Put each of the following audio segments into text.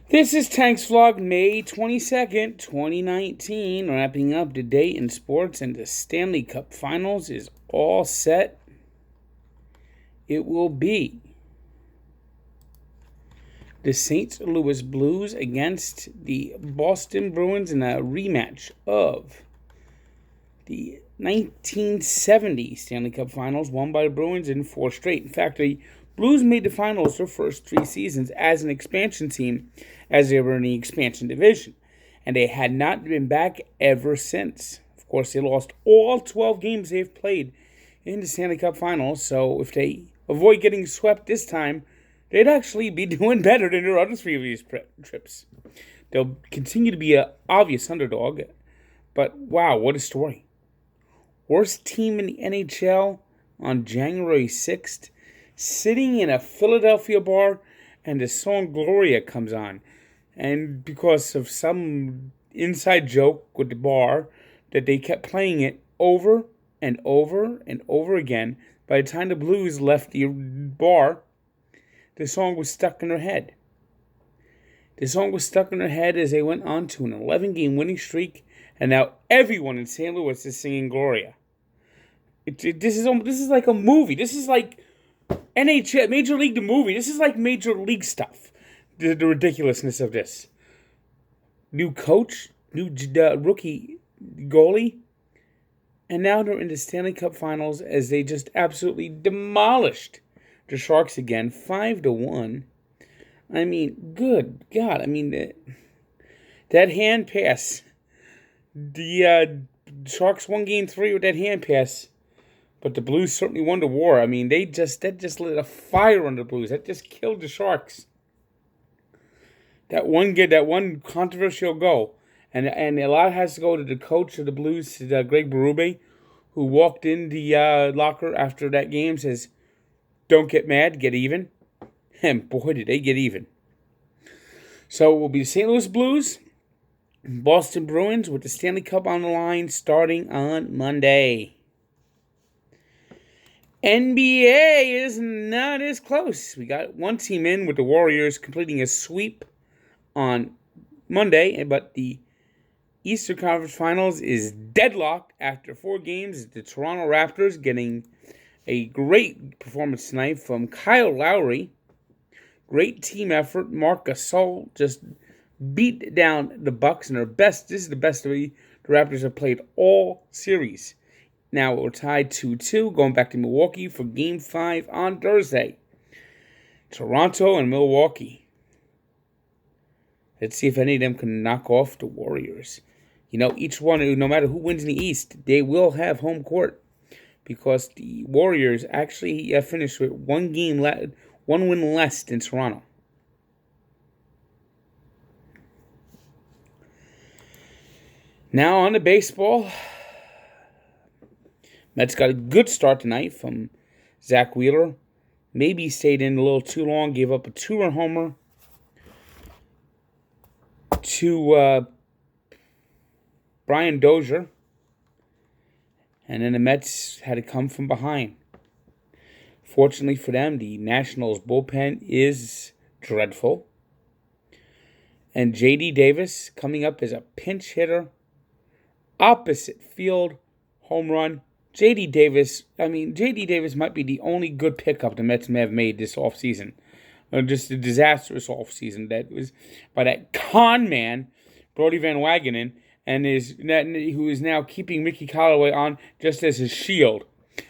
This is Tank's Vlog, May 22nd, 2019, wrapping up the day in sports, and the Stanley Cup Finals is all set. It will be the St. Louis Blues against the Boston Bruins in a rematch of the 1970 Stanley Cup Finals, won by the Bruins in 4 straight. In fact, the Blues made the finals their first 3 seasons as an expansion team, as they were in the expansion division, and they had not been back ever since. Of course, they lost all 12 games they've played in the Stanley Cup Finals, so if they avoid getting swept this time, they'd actually be doing better than their other previous trips. They'll continue to be an obvious underdog, but wow, what a story. Worst team in the NHL on January 6th, sitting in a Philadelphia bar, and the song Gloria comes on. And because of some inside joke with the bar, that they kept playing it over and over and over again, by the time the Blues left the bar, the song was stuck in their head. The song was stuck in their head as they went on to an 11-game winning streak, and now everyone in St. Louis is singing Gloria. This is like a movie. This is like NHL, Major League the movie. This is like Major League stuff. The ridiculousness of this. New coach, new rookie goalie, and now they're in the Stanley Cup Finals as they just absolutely demolished the Sharks again, 5-1. I mean, good God. I mean, that hand pass. The Sharks won Game 3 with that hand pass. But the Blues certainly won the war. I mean, that just lit a fire on the Blues. That just killed the Sharks. That one controversial goal, and a lot has to go to the coach of the Blues, Greg Berube, who walked in the locker after that game, says, "Don't get mad, get even." And boy, did they get even. So it will be the St. Louis Blues, Boston Bruins with the Stanley Cup on the line starting on Monday. NBA is not as close. We got one team in with the Warriors completing a sweep on Monday, but the Eastern Conference Finals is deadlocked after 4 games. The Toronto Raptors getting a great performance tonight from Kyle Lowry. Great team effort. Marc Gasol just beat down the Bucks in their best. This is the best the Raptors have played all series. Now we're tied 2-2, going back to Milwaukee for Game 5 on Thursday. Toronto and Milwaukee. Let's see if any of them can knock off the Warriors. You know, each one, no matter who wins in the East, they will have home court. Because the Warriors actually finished with one win less than Toronto. Now on to baseball. Mets got a good start tonight from Zach Wheeler. Maybe stayed in a little too long. Gave up a 2-run homer to Brian Dozier. And then the Mets had to come from behind. Fortunately for them, the Nationals bullpen is dreadful. And J.D. Davis coming up as a pinch hitter. Opposite field home run. J.D. Davis might be the only good pickup the Mets may have made this offseason. Just a disastrous offseason that was by that con man, Brodie Van Wagenen, and who is now keeping Mickey Callaway on just as his shield.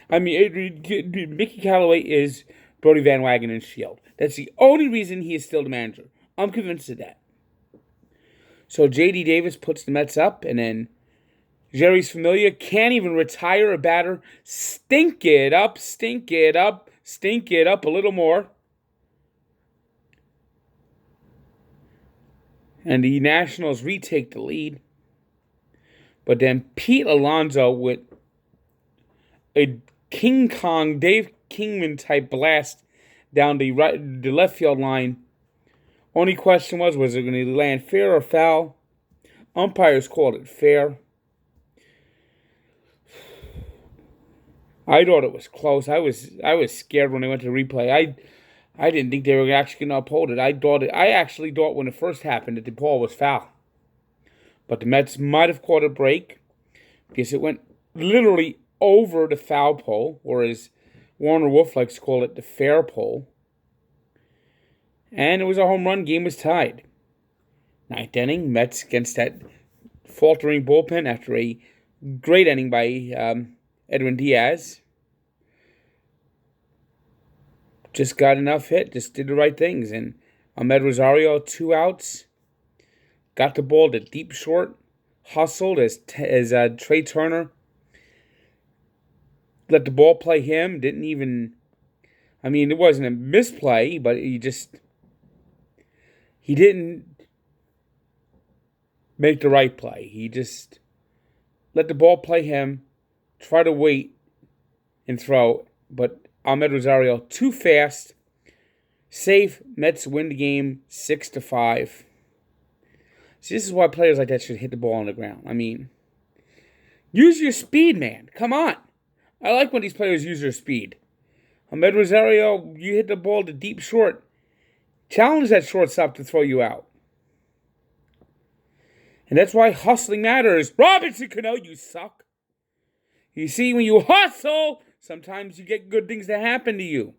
I mean, Mickey Callaway is Brodie Van Wagenen's shield. That's the only reason he is still the manager. I'm convinced of that. So J.D. Davis puts the Mets up, and then Jerry's Familia can't even retire a batter. Stink it up a little more. And the Nationals retake the lead. But then Pete Alonso with a King Kong, Dave Kingman type blast down the left field line. Only question was it going to land fair or foul? Umpires called it fair. I thought it was close. I was scared when I went to replay. I didn't think they were actually going to uphold it. I actually thought when it first happened that the ball was foul. But the Mets might have caught a break because it went literally over the foul pole, or as Warner Wolf likes to call it, the fair pole. And it was a home run. Game was tied. Ninth inning, Mets against that faltering bullpen after a great inning by Edwin Diaz. Just got enough hit, just did the right things. And Amed Rosario, 2 outs, got the ball to deep short, hustled as Trey Turner let the ball play him. Didn't even, it wasn't a misplay, but he didn't make the right play. He just let the ball play him, try to wait and throw, but Amed Rosario too fast. Safe. Mets win the game 6-5. See, this is why players like that should hit the ball on the ground. Use your speed, man. Come on. I like when these players use their speed. Amed Rosario, you hit the ball to deep short. Challenge that shortstop to throw you out. And that's why hustling matters. Robinson Cano, you suck. You see, when you hustle, sometimes you get good things that happen to you.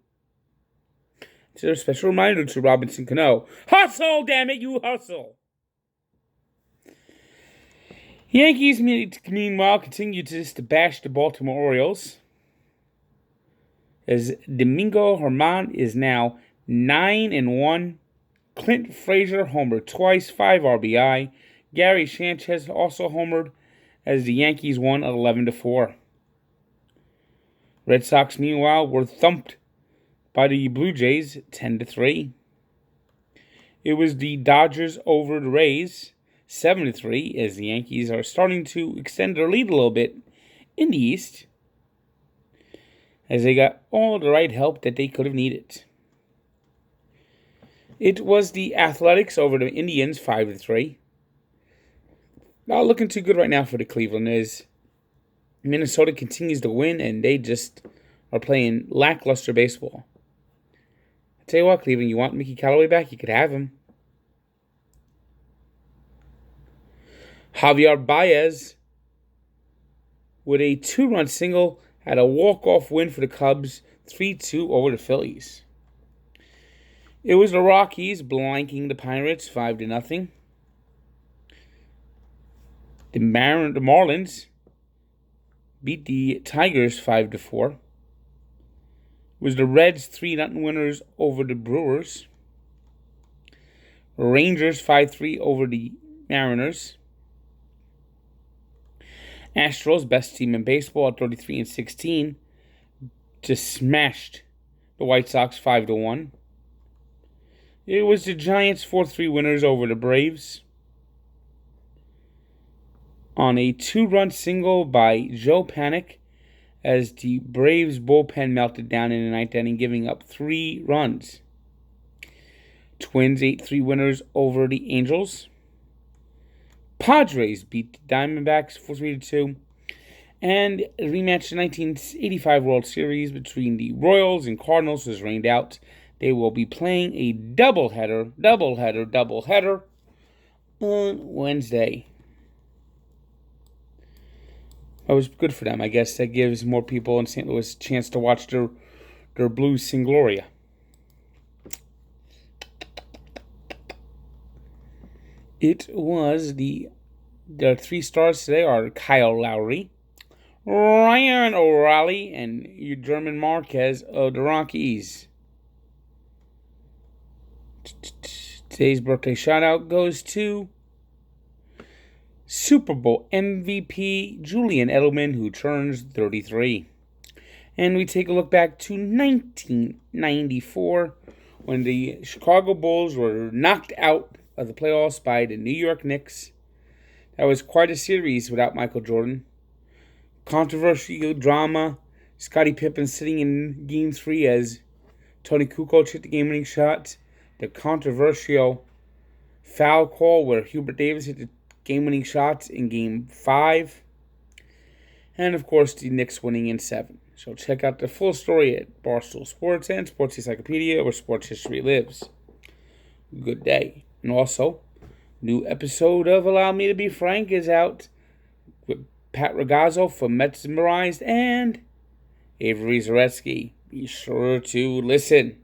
It's a special reminder to Robinson Cano. Hustle, damn it, you hustle. Yankees, meanwhile, continue to bash the Baltimore Orioles, as Domingo Germán is now 9-1. Clint Frazier homered twice, 5 RBI. Gary Sanchez also homered as the Yankees won 11-4. Red Sox, meanwhile, were thumped by the Blue Jays 10-3. It was the Dodgers over the Rays 7-3, as the Yankees are starting to extend their lead a little bit in the East, as they got all the right help that they could have needed. It was the Athletics over the Indians 5-3. Not looking too good right now for the Cleveland, as Minnesota continues to win and they just are playing lackluster baseball. I tell you what, Cleveland, you want Mickey Callaway back? You could have him. Javier Baez with a 2-run single had a walk-off win for the Cubs, 3-2 over the Phillies. It was the Rockies blanking the Pirates 5-0. The Marlins beat the Tigers 5-4. It was the Reds 3-0 winners over the Brewers. Rangers 5-3 over the Mariners. Astros, best team in baseball at 33-16, just smashed the White Sox 5-1. It was the Giants 4-3 winners over the Braves on a 2-run single by Joe Panik, as the Braves bullpen melted down in the ninth inning, giving up 3 runs. Twins 8-3 winners over the Angels. Padres beat the Diamondbacks 4-3-2. And a rematch the 1985 World Series between the Royals and Cardinals was rained out. They will be playing a doubleheader on Wednesday. That was good for them. I guess that gives more people in St. Louis a chance to watch their Blues sing Gloria. It was their 3 stars today are Kyle Lowry, Ryan O'Reilly, and German Marquez of the Rockies. Today's birthday shout-out goes to Super Bowl MVP Julian Edelman, who turns 33. And we take a look back to 1994, when the Chicago Bulls were knocked out of the playoffs by the New York Knicks. That was quite a series without Michael Jordan. Controversial drama. Scottie Pippen sitting in Game 3 as Tony Kukoc hit the game-winning shot. The controversial foul call where Hubert Davis hit the game-winning shot in Game 5. And, of course, the Knicks winning in 7. So check out the full story at Barstool Sports and Sports Encyclopedia, where sports history lives. Good day. And also, new episode of Allow Me to Be Frank is out with Pat Ragazzo from Mesmerized and Avery Zaretsky. Be sure to listen.